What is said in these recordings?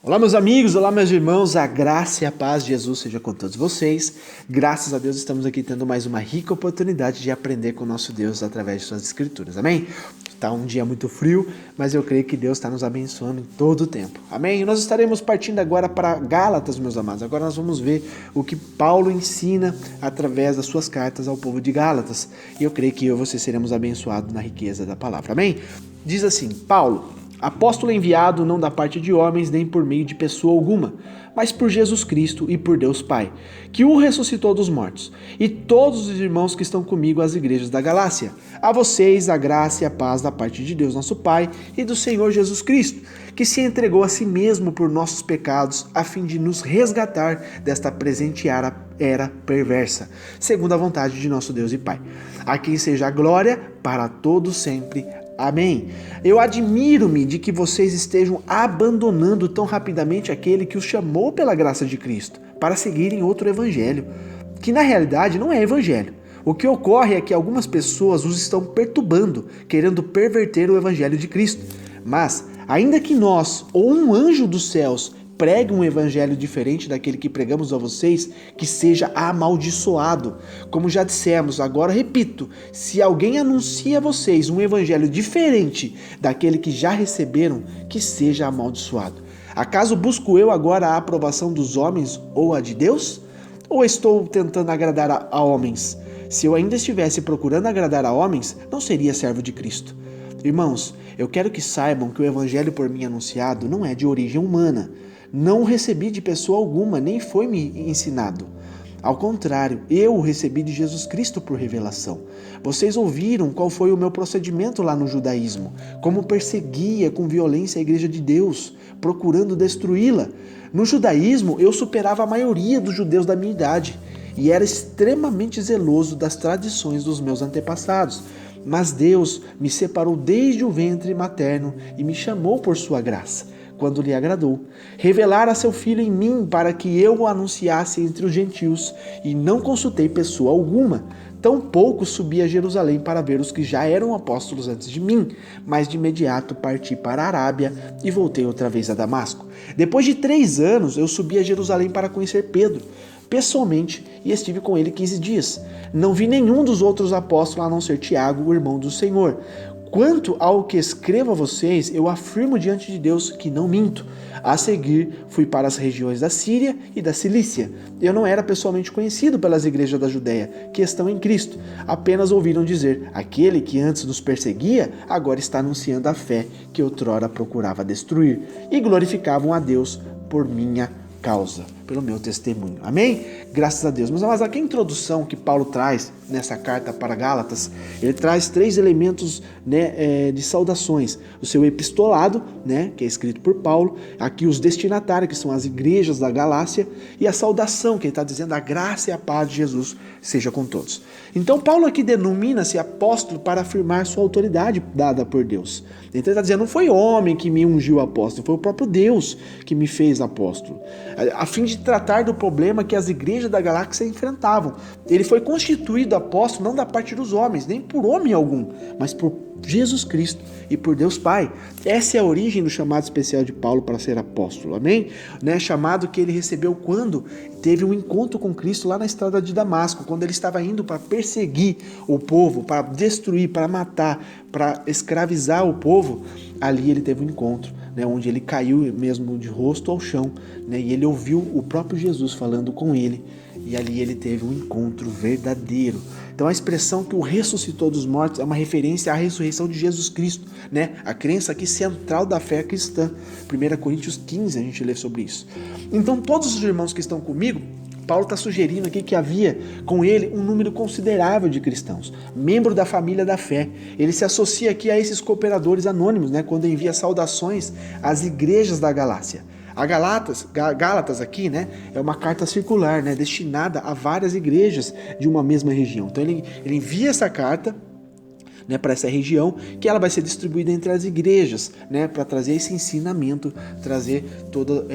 Olá meus amigos, olá meus irmãos, a graça e a paz de Jesus seja com todos vocês. Graças a Deus estamos aqui tendo mais uma rica oportunidade de aprender com o nosso Deus através de suas escrituras, amém? Está um dia muito frio, mas eu creio que Deus está nos abençoando em todo o tempo, amém? E nós estaremos partindo agora para Gálatas, meus amados. Agora nós vamos ver o que Paulo ensina através das suas cartas ao povo de Gálatas. E eu creio que eu e você seremos abençoados na riqueza da palavra, amém? Diz assim, Paulo, apóstolo enviado não da parte de homens nem por meio de pessoa alguma, mas por Jesus Cristo e por Deus Pai, que o ressuscitou dos mortos, e todos os irmãos que estão comigo às igrejas da Galácia. A vocês a graça e a paz da parte de Deus nosso Pai e do Senhor Jesus Cristo, que se entregou a si mesmo por nossos pecados, a fim de nos resgatar desta presente era perversa, segundo a vontade de nosso Deus e Pai. A quem seja a glória para todos sempre. Amém. Eu admiro-me de que vocês estejam abandonando tão rapidamente aquele que os chamou pela graça de Cristo para seguirem outro evangelho, que na realidade não é evangelho. O que ocorre é que algumas pessoas os estão perturbando, querendo perverter o evangelho de Cristo. Mas, ainda que nós ou um anjo dos céus pregue um evangelho diferente daquele que pregamos a vocês, que seja amaldiçoado. Como já dissemos, agora repito, se alguém anuncia a vocês um evangelho diferente daquele que já receberam, que seja amaldiçoado. Acaso busco eu agora a aprovação dos homens ou a de Deus? Ou estou tentando agradar a homens? Se eu ainda estivesse procurando agradar a homens, não seria servo de Cristo. Irmãos, eu quero que saibam que o evangelho por mim anunciado não é de origem humana. Não o recebi de pessoa alguma, nem foi-me ensinado. Ao contrário, eu o recebi de Jesus Cristo por revelação. Vocês ouviram qual foi o meu procedimento lá no judaísmo, como perseguia com violência a igreja de Deus, procurando destruí-la. No judaísmo, eu superava a maioria dos judeus da minha idade e era extremamente zeloso das tradições dos meus antepassados. Mas Deus me separou desde o ventre materno e me chamou por sua graça, quando lhe agradou, revelar a seu Filho em mim para que eu o anunciasse entre os gentios, e não consultei pessoa alguma. Tampouco subi a Jerusalém para ver os que já eram apóstolos antes de mim, mas de imediato parti para a Arábia e voltei outra vez a Damasco. Depois de 3 anos, eu subi a Jerusalém para conhecer Pedro pessoalmente e estive com ele 15 dias. Não vi nenhum dos outros apóstolos a não ser Tiago, o irmão do Senhor. Quanto ao que escrevo a vocês, eu afirmo diante de Deus que não minto. A seguir, fui para as regiões da Síria e da Cilícia. Eu não era pessoalmente conhecido pelas igrejas da Judéia, que estão em Cristo. Apenas ouviram dizer, aquele que antes nos perseguia, agora está anunciando a fé que outrora procurava destruir. E glorificavam a Deus por minha causa, pelo meu testemunho. Amém? Graças a Deus. Mas aqui a introdução que Paulo traz nessa carta para Gálatas, ele traz 3 elementos, de saudações. O seu epistolado, que é escrito por Paulo, aqui os destinatários, que são as igrejas da Galácia, e a saudação, que ele está dizendo, a graça e a paz de Jesus seja com todos. Então Paulo aqui denomina-se apóstolo para afirmar sua autoridade dada por Deus. Então ele está dizendo, não foi homem que me ungiu apóstolo, foi o próprio Deus que me fez apóstolo, a fim de tratar do problema que as igrejas da Galáxia enfrentavam. Ele foi constituído apóstolo não da parte dos homens, nem por homem algum, mas por Jesus Cristo e por Deus Pai. Essa é a origem do chamado especial de Paulo para ser apóstolo, amém? Chamado que ele recebeu quando teve um encontro com Cristo lá na estrada de Damasco, quando ele estava indo para perseguir o povo, para destruir, para matar, para escravizar o povo. Ali ele teve um encontro, onde ele caiu mesmo de rosto ao chão, e ele ouviu o próprio Jesus falando com ele, e ali ele teve um encontro verdadeiro. Então a expressão que o ressuscitou dos mortos é uma referência à ressurreição de Jesus Cristo, a crença aqui central da fé cristã. 1 Coríntios 15 a gente lê sobre isso. Então todos os irmãos que estão comigo, Paulo está sugerindo aqui que havia com ele um número considerável de cristãos, membro da família da fé. Ele se associa aqui a esses cooperadores anônimos, quando envia saudações às igrejas da Galácia. A Gálatas aqui, é uma carta circular, destinada a várias igrejas de uma mesma região. Então ele envia essa carta né, para essa região, que ela vai ser distribuída entre as igrejas, né, para trazer esse ensinamento, trazer toda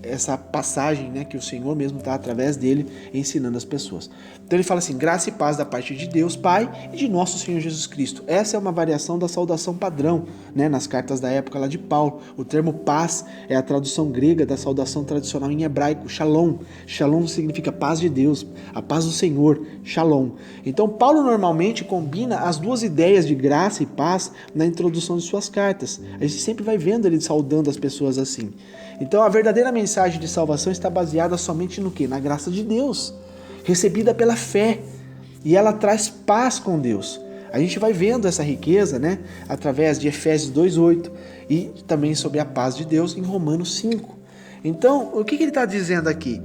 essa passagem, né, que o Senhor mesmo está através dele ensinando as pessoas. Então ele fala assim: graça e paz da parte de Deus Pai e de nosso Senhor Jesus Cristo. Essa é uma variação da saudação padrão, né, nas cartas da época lá de Paulo. O termo paz é a tradução grega da saudação tradicional em hebraico, shalom. Shalom significa paz de Deus, a paz do Senhor, shalom. Então Paulo normalmente combina as duas ideias de graça e paz na introdução de suas cartas. A gente sempre vai vendo ele saudando as pessoas assim. Então a verdadeira mensagem de salvação está baseada somente no quê? Na graça de Deus, recebida pela fé. E ela traz paz com Deus. A gente vai vendo essa riqueza, né, através de Efésios 2:8 e também sobre a paz de Deus em Romanos 5. Então, o que ele está dizendo aqui?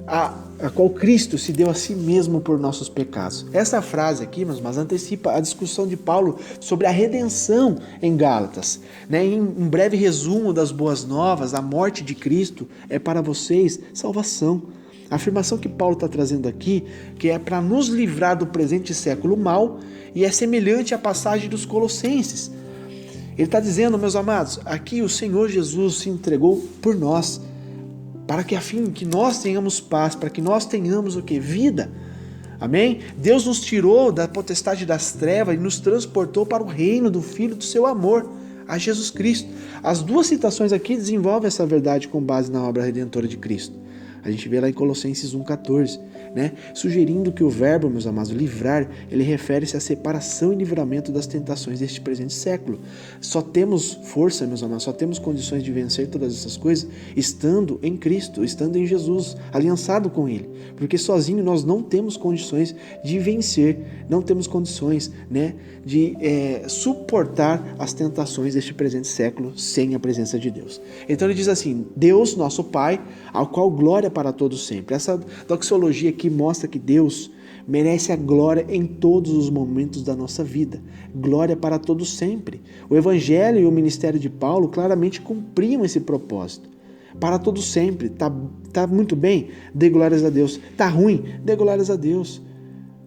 A qual Cristo se deu a si mesmo por nossos pecados. Essa frase aqui, mas antecipa a discussão de Paulo sobre a redenção em Gálatas. Né? Em um breve resumo das boas novas, a morte de Cristo é para vocês salvação. A afirmação que Paulo está trazendo aqui, que é para nos livrar do presente século mal, e é semelhante à passagem dos Colossenses. Ele está dizendo, meus amados, aqui o Senhor Jesus se entregou por nós, para que a fim que nós tenhamos paz, para que nós tenhamos o que? Vida. Amém? Deus nos tirou da potestade das trevas e nos transportou para o reino do Filho do seu amor, a Jesus Cristo. As duas citações aqui desenvolvem essa verdade com base na obra redentora de Cristo. A gente vê lá em Colossenses 1,14, né? Sugerindo que o verbo, meus amados, livrar, ele refere-se à separação e livramento das tentações deste presente século. Só temos força, meus amados, só temos condições de vencer todas essas coisas estando em Cristo, estando em Jesus, aliançado com Ele. Porque sozinho nós não temos condições de vencer, não temos condições, né, de suportar as tentações deste presente século sem a presença de Deus. Então ele diz assim: Deus, nosso Pai, ao qual glória para todos sempre. Essa doxologia aqui mostra que Deus merece a glória em todos os momentos da nossa vida. Glória para todos sempre. O Evangelho e o ministério de Paulo claramente cumpriam esse propósito. Para todos sempre. Tá muito bem? Dê glórias a Deus. Tá ruim? Dê glórias a Deus.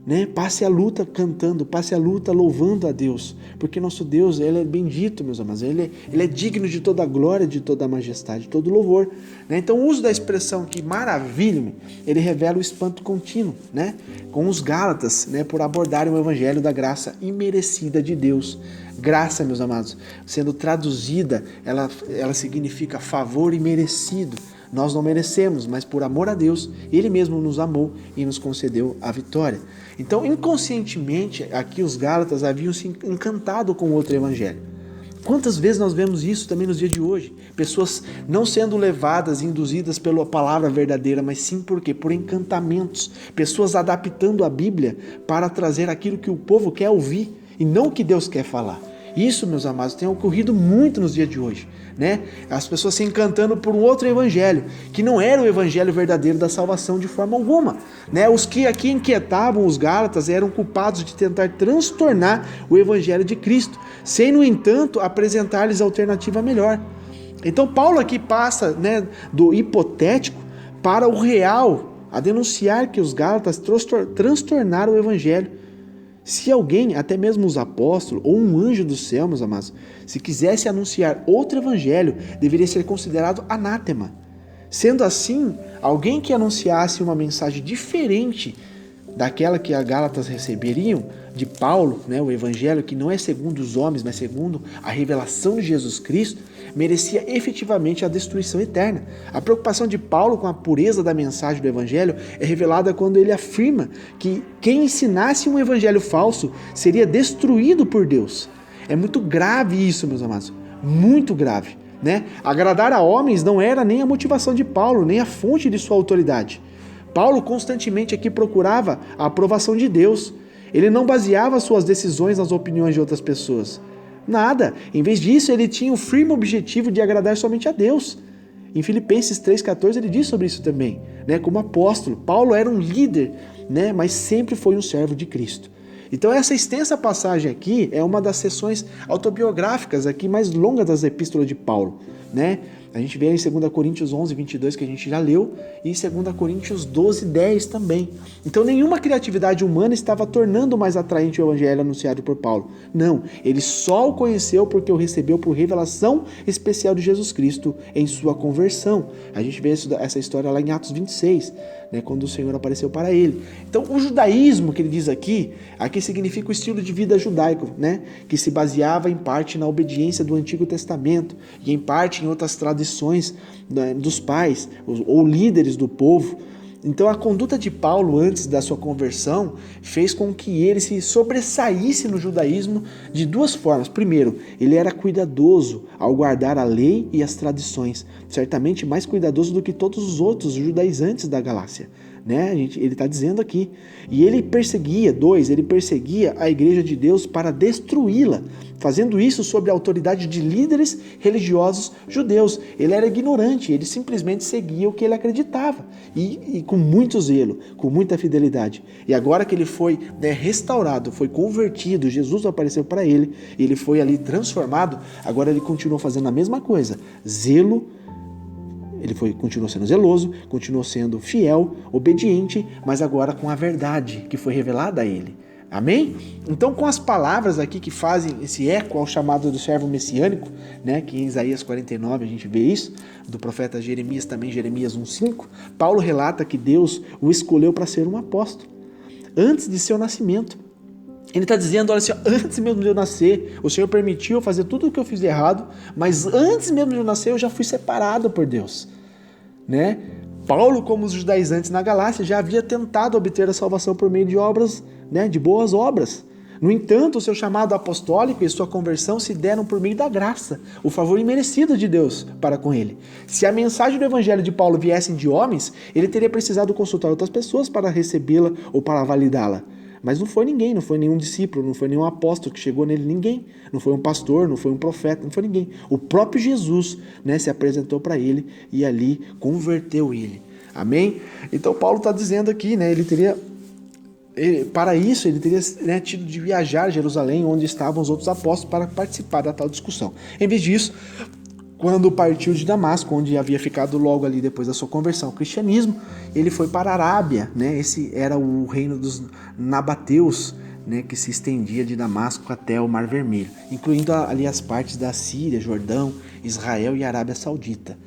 Né? Passe a luta cantando, passe a luta louvando a Deus, porque nosso Deus, Ele é bendito, meus amados, Ele é digno de toda a glória, de toda a majestade, de todo o louvor. Né? Então o uso da expressão que maravilha-me, ele revela o espanto contínuo, né? Com os Gálatas, né? Por abordarem o evangelho da graça imerecida de Deus. Graça, meus amados, sendo traduzida, ela significa favor imerecido. Nós não merecemos, mas por amor a Deus, Ele mesmo nos amou e nos concedeu a vitória. Então, inconscientemente, aqui os Gálatas haviam se encantado com outro evangelho. Quantas vezes nós vemos isso também nos dias de hoje? Pessoas não sendo levadas, induzidas pela palavra verdadeira, mas sim por quê? Por encantamentos. Pessoas adaptando a Bíblia para trazer aquilo que o povo quer ouvir e não o que Deus quer falar. Isso, meus amados, tem ocorrido muito nos dias de hoje, né? As pessoas se encantando por um outro evangelho, que não era o evangelho verdadeiro da salvação de forma alguma, né? Os que aqui inquietavam os Gálatas eram culpados de tentar transtornar o evangelho de Cristo, sem, no entanto, apresentar-lhes alternativa melhor. Então Paulo aqui passa, né, do hipotético para o real, a denunciar que os Gálatas transtornaram o evangelho. Se alguém, até mesmo os apóstolos ou um anjo do céu, meus amados, se quisesse anunciar outro evangelho, deveria ser considerado anátema. Sendo assim, alguém que anunciasse uma mensagem diferente daquela que as Gálatas receberiam de Paulo, né, o evangelho que não é segundo os homens, mas segundo a revelação de Jesus Cristo, merecia efetivamente a destruição eterna. A preocupação de Paulo com a pureza da mensagem do evangelho é revelada quando ele afirma que quem ensinasse um evangelho falso seria destruído por Deus. É muito grave isso, meus amados, muito grave, né? Agradar a homens não era nem a motivação de Paulo, nem a fonte de sua autoridade. Paulo constantemente aqui procurava a aprovação de Deus. Ele não baseava suas decisões nas opiniões de outras pessoas. Nada. Em vez disso, ele tinha o firme objetivo de agradar somente a Deus. Em Filipenses 3,14 ele diz sobre isso também, né? Como apóstolo. Paulo era um líder, né? Mas sempre foi um servo de Cristo. Então essa extensa passagem aqui é uma das seções autobiográficas aqui mais longas das epístolas de Paulo, né? A gente vê em 2 Coríntios 11, 22, que a gente já leu, e em 2 Coríntios 12, 10 também. Então nenhuma criatividade humana estava tornando mais atraente o evangelho anunciado por Paulo. Não, ele só o conheceu porque o recebeu por revelação especial de Jesus Cristo em sua conversão. A gente vê essa história lá em Atos 26, né, quando o Senhor apareceu para ele. Então o judaísmo que ele diz aqui significa o estilo de vida judaico, né, que se baseava em parte na obediência do Antigo Testamento e em parte em outras tradições, né, dos pais ou líderes do povo. Então a conduta de Paulo antes da sua conversão fez com que ele se sobressaísse no judaísmo de duas formas. Primeiro, ele era cuidadoso ao guardar a lei e as tradições, certamente mais cuidadoso do que todos os outros judaizantes da Galácia, né? Ele está dizendo aqui. E ele perseguia a igreja de Deus para destruí-la, fazendo isso sob a autoridade de líderes religiosos judeus. Ele era ignorante, ele simplesmente seguia o que ele acreditava, e com muito zelo, com muita fidelidade. E agora que ele foi, né, restaurado, foi convertido, Jesus apareceu para ele, ele foi ali transformado, agora ele continuou fazendo a mesma coisa, zelo. Ele continuou sendo zeloso, continuou sendo fiel, obediente, mas agora com a verdade que foi revelada a ele. Amém? Então, com as palavras aqui que fazem esse eco ao chamado do servo messiânico, né, que em Isaías 49 a gente vê isso, do profeta Jeremias também, Jeremias 1,5, Paulo relata que Deus o escolheu para ser um apóstolo, antes de seu nascimento. Ele está dizendo, olha assim, antes mesmo de eu nascer, o Senhor permitiu eu fazer tudo o que eu fiz de errado, mas antes mesmo de eu nascer, eu já fui separado por Deus, né? Paulo, como os judaizantes na Galácia, já havia tentado obter a salvação por meio de obras, né, de boas obras. No entanto, o seu chamado apostólico e sua conversão se deram por meio da graça, o favor imerecido de Deus para com ele. Se a mensagem do evangelho de Paulo viesse de homens, ele teria precisado consultar outras pessoas para recebê-la ou para validá-la. Mas não foi ninguém, não foi nenhum discípulo, não foi nenhum apóstolo que chegou nele, ninguém. Não foi um pastor, não foi um profeta, não foi ninguém. O próprio Jesus, né, se apresentou para ele e ali converteu ele. Amém? Então Paulo está dizendo aqui, né, para isso ele teria, né, tido de viajar a Jerusalém, onde estavam os outros apóstolos, para participar da tal discussão. Em vez disso, quando partiu de Damasco, onde havia ficado logo ali depois da sua conversão ao cristianismo, ele foi para a Arábia, né? Esse era o reino dos nabateus, né, que se estendia de Damasco até o Mar Vermelho, incluindo ali as partes da Síria, Jordão, Israel e Arábia Saudita.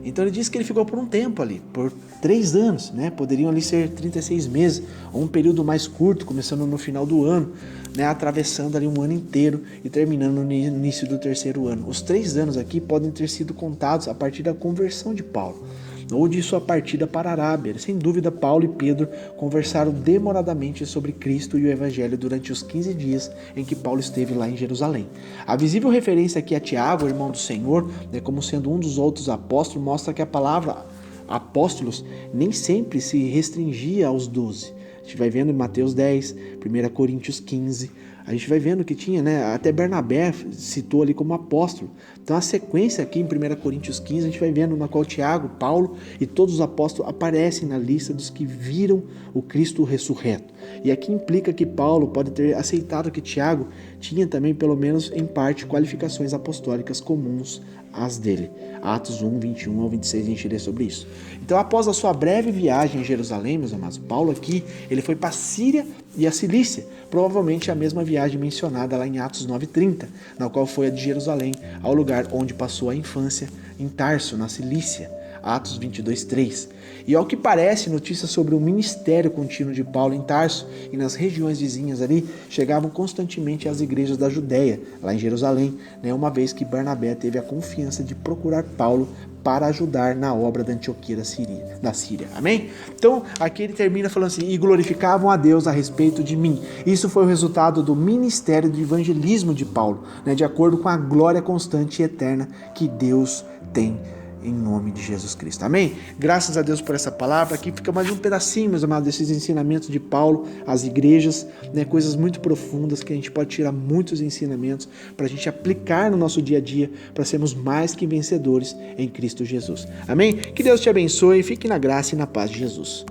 Então ele disse que ele ficou por um tempo ali, por 3 anos, né? Poderiam ali ser 36 meses, ou um período mais curto, começando no final do ano, né? Atravessando ali um ano inteiro e terminando no início do 3º ano. Os 3 anos aqui podem ter sido contados a partir da conversão de Paulo, ou de sua partida para a Arábia. Sem dúvida, Paulo e Pedro conversaram demoradamente sobre Cristo e o Evangelho durante os 15 dias em que Paulo esteve lá em Jerusalém. A visível referência aqui a Tiago, irmão do Senhor, né, como sendo um dos outros apóstolos, mostra que a palavra apóstolos nem sempre se restringia aos 12. A gente vai vendo em Mateus 10, 1 Coríntios 15, a gente vai vendo que tinha, né, até Bernabé citou ali como apóstolo. Então a sequência aqui em 1 Coríntios 15, a gente vai vendo na qual Tiago, Paulo e todos os apóstolos aparecem na lista dos que viram o Cristo ressurreto. E aqui implica que Paulo pode ter aceitado que Tiago tinha também, pelo menos em parte, qualificações apostólicas comuns às dele. Atos 1, 21 ao 26, a gente lê sobre isso. Então, após a sua breve viagem em Jerusalém, meus amados, Paulo aqui, ele foi para a Síria e a Cilícia, provavelmente a mesma viagem mencionada lá em Atos 9:30, na qual foi a de Jerusalém, ao lugar onde passou a infância, em Tarso, na Cilícia. Atos 22:3. E ao que parece, notícias sobre o ministério contínuo de Paulo em Tarso e nas regiões vizinhas ali chegavam constantemente às igrejas da Judéia, lá em Jerusalém, né, uma vez que Barnabé teve a confiança de procurar Paulo para ajudar na obra da Antioquia da Síria. Amém? Então, aqui ele termina falando assim: e glorificavam a Deus a respeito de mim. Isso foi o resultado do ministério de evangelismo de Paulo, né, de acordo com a glória constante e eterna que Deus tem em nome de Jesus Cristo. Amém? Graças a Deus por essa palavra. Aqui fica mais um pedacinho, meus amados, desses ensinamentos de Paulo às igrejas, né? Coisas muito profundas que a gente pode tirar muitos ensinamentos para a gente aplicar no nosso dia a dia, para sermos mais que vencedores em Cristo Jesus. Amém? Que Deus te abençoe, fique na graça e na paz de Jesus.